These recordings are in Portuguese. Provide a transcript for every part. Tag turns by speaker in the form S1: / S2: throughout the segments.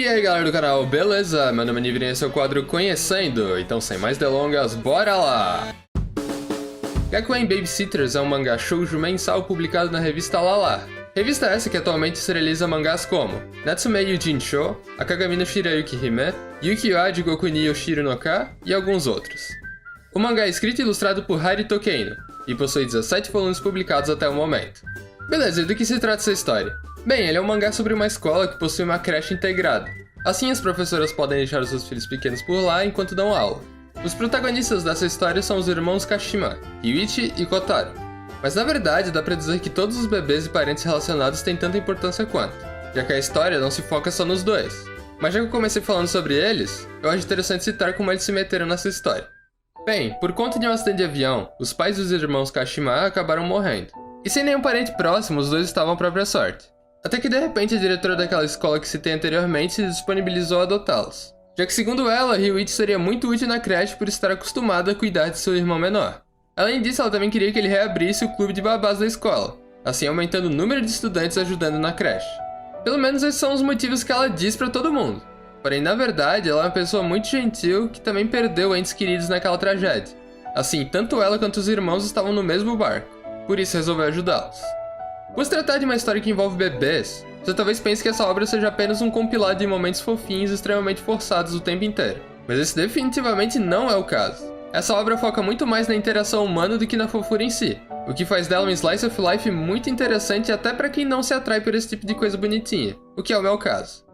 S1: E aí galera do canal, beleza? Meu nome é Nivirinho e esse é o quadro Conhecendo, então sem mais delongas, bora lá! Gakuen Babysitters é um mangá shoujo mensal publicado na revista Lala. Revista essa que atualmente serializa mangás como Natsume Yujincho, Akagami no Shirayuki Hime, Yuki-wa Jigoku ni Yoshiru no Ka e alguns outros. O mangá é escrito e ilustrado por Hari Tokeino, e possui 17 volumes publicados até o momento. Beleza, e do que se trata essa história? Bem, ele é um mangá sobre uma escola que possui uma creche integrada. Assim, as professoras podem deixar os seus filhos pequenos por lá enquanto dão aula. Os protagonistas dessa história são os irmãos Kashima, Ryuichi e Kotaro. Mas na verdade, dá pra dizer que todos os bebês e parentes relacionados têm tanta importância quanto, já que a história não se foca só nos dois. Mas já que eu comecei falando sobre eles, eu acho interessante citar como eles se meteram nessa história. Bem, por conta de um acidente de avião, os pais dos irmãos Kashima acabaram morrendo. E sem nenhum parente próximo, os dois estavam à própria sorte. Até que de repente a diretora daquela escola que citei anteriormente se disponibilizou a adotá-los. Já que segundo ela, Ryuichi seria muito útil na creche por estar acostumada a cuidar de seu irmão menor. Além disso, ela também queria que ele reabrisse o clube de babás da escola, assim aumentando o número de estudantes ajudando na creche. Pelo menos esses são os motivos que ela diz pra todo mundo. Porém, na verdade, ela é uma pessoa muito gentil que também perdeu entes queridos naquela tragédia. Assim, tanto ela quanto os irmãos estavam no mesmo barco, por isso resolveu ajudá-los. Por se tratar de uma história que envolve bebês, você talvez pense que essa obra seja apenas um compilado de momentos fofinhos extremamente forçados o tempo inteiro. Mas esse definitivamente não é o caso. Essa obra foca muito mais na interação humana do que na fofura em si, o que faz dela um slice of life muito interessante até pra quem não se atrai por esse tipo de coisa bonitinha, o que é o meu caso.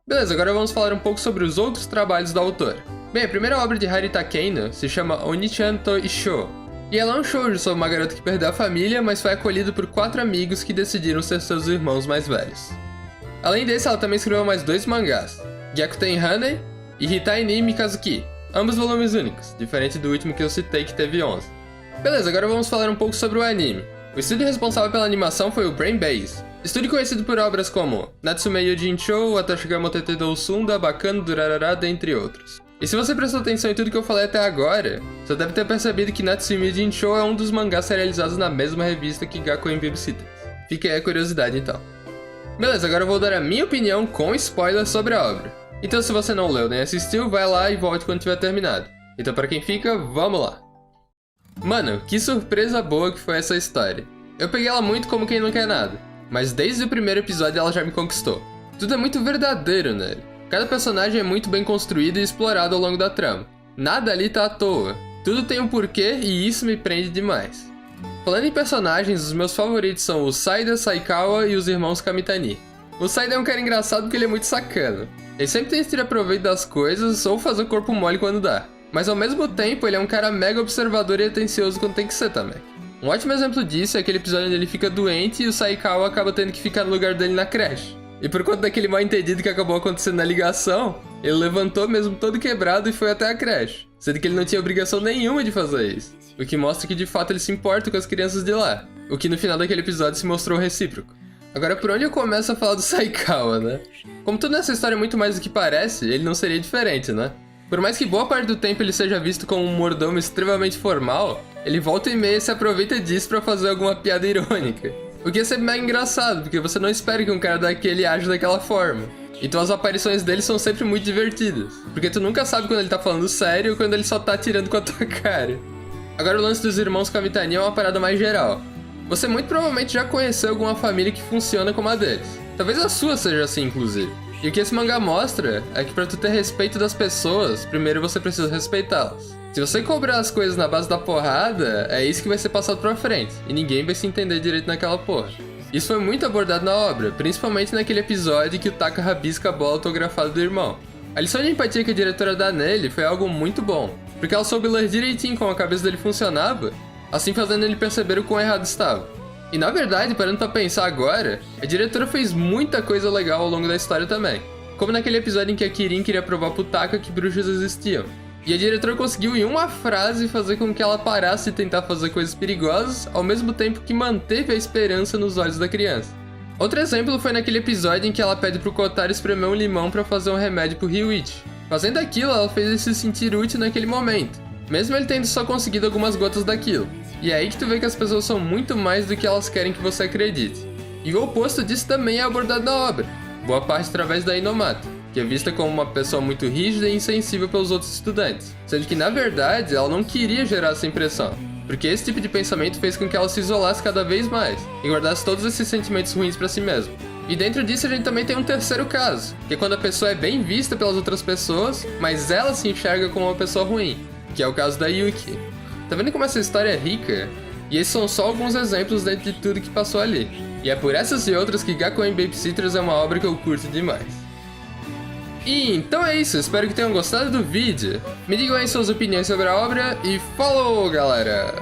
S1: Beleza, agora vamos falar um pouco sobre os outros trabalhos do autor. Bem, a primeira obra de Hari Tokeino se chama Onichan to Issho, e ela é um shoujo sobre uma garota que perdeu a família, mas foi acolhida por 4 amigos que decidiram ser seus irmãos mais velhos. Além desse, ela também escreveu mais 2 mangás, Gyakuten Hanei e Hitai ni Mikazuki, ambos volumes únicos, diferente do último que eu citei que teve 11. Beleza, agora vamos falar um pouco sobre o anime. O estúdio responsável pela animação foi o Brain Base, estúdio conhecido por obras como Natsume Yujincho, Watashi ga Motete dou Sunda, Bakano Durarara, dentre outros. E se você prestou atenção em tudo que eu falei até agora, você deve ter percebido que Natsume Yujincho é um dos mangás serializados na mesma revista que Gakuen Babysitters. Fica aí a curiosidade então. Beleza, agora eu vou dar a minha opinião com spoilers sobre a obra. Então se você não leu nem assistiu, vai lá e volte quando tiver terminado. Então pra quem fica, vamos lá. Mano, que surpresa boa que foi essa história. Eu peguei ela muito como quem não quer nada, mas desde o primeiro episódio ela já me conquistou. Tudo é muito verdadeiro nele. Cada personagem é muito bem construído e explorado ao longo da trama. Nada ali tá à toa. Tudo tem um porquê e isso me prende demais. Falando em personagens, os meus favoritos são o Saida, Saikawa e os irmãos Kamitani. O Saida é um cara engraçado porque ele é muito sacana. Ele sempre tenta tirar proveito das coisas ou fazer o corpo mole quando dá. Mas ao mesmo tempo ele é um cara mega observador e atencioso quando tem que ser também. Um ótimo exemplo disso é aquele episódio onde ele fica doente e o Saikawa acaba tendo que ficar no lugar dele na creche. E por conta daquele mal entendido que acabou acontecendo na ligação, ele levantou mesmo todo quebrado e foi até a creche, sendo que ele não tinha obrigação nenhuma de fazer isso, o que mostra que de fato ele se importa com as crianças de lá, o que no final daquele episódio se mostrou recíproco. Agora por onde eu começo a falar do Saikawa, né? Como tudo nessa história é muito mais do que parece, ele não seria diferente, né? Por mais que boa parte do tempo ele seja visto como um mordomo extremamente formal, ele volta e meia se aproveita disso pra fazer alguma piada irônica. O que é sempre mega engraçado, porque você não espera que um cara daquele age daquela forma. Então as aparições dele são sempre muito divertidas, porque tu nunca sabe quando ele tá falando sério ou quando ele só tá tirando com a tua cara. Agora o lance dos irmãos Kamitani é uma parada mais geral. Você muito provavelmente já conheceu alguma família que funciona como a deles. Talvez a sua seja assim, inclusive. E o que esse mangá mostra é que pra tu ter respeito das pessoas, primeiro você precisa respeitá-las. Se você cobrar as coisas na base da porrada, é isso que vai ser passado pra frente, e ninguém vai se entender direito naquela porra. Isso foi muito abordado na obra, principalmente naquele episódio que o Taka rabisca a bola autografada do irmão. A lição de empatia que a diretora dá nele foi algo muito bom, porque ela soube ler direitinho como a cabeça dele funcionava, assim fazendo ele perceber o quão errado estava. E na verdade, parando pra pensar agora, a diretora fez muita coisa legal ao longo da história também, como naquele episódio em que a Kirin queria provar pro Taka que bruxas existiam. E a diretora conseguiu em uma frase fazer com que ela parasse de tentar fazer coisas perigosas, ao mesmo tempo que manteve a esperança nos olhos da criança. Outro exemplo foi naquele episódio em que ela pede pro Kotaro espremer um limão pra fazer um remédio pro Ryuichi. Fazendo aquilo, ela fez ele se sentir útil naquele momento, mesmo ele tendo só conseguido algumas gotas daquilo. E é aí que tu vê que as pessoas são muito mais do que elas querem que você acredite. E o oposto disso também é abordado na obra, boa parte através da Inomata. que é vista como uma pessoa muito rígida e insensível pelos outros estudantes, sendo que na verdade ela não queria gerar essa impressão, porque esse tipo de pensamento fez com que ela se isolasse cada vez mais e guardasse todos esses sentimentos ruins pra si mesma. E dentro disso a gente também tem um terceiro caso, que é quando a pessoa é bem vista pelas outras pessoas, mas ela se enxerga como uma pessoa ruim, que é o caso da Yuki. Tá vendo como essa história é rica? E esses são só alguns exemplos dentro de tudo que passou ali. E é por essas e outras que Gakuen Babysitters é uma obra que eu curto demais. E então é isso, espero que tenham gostado do vídeo. Me digam aí suas opiniões sobre a obra e falou, galera!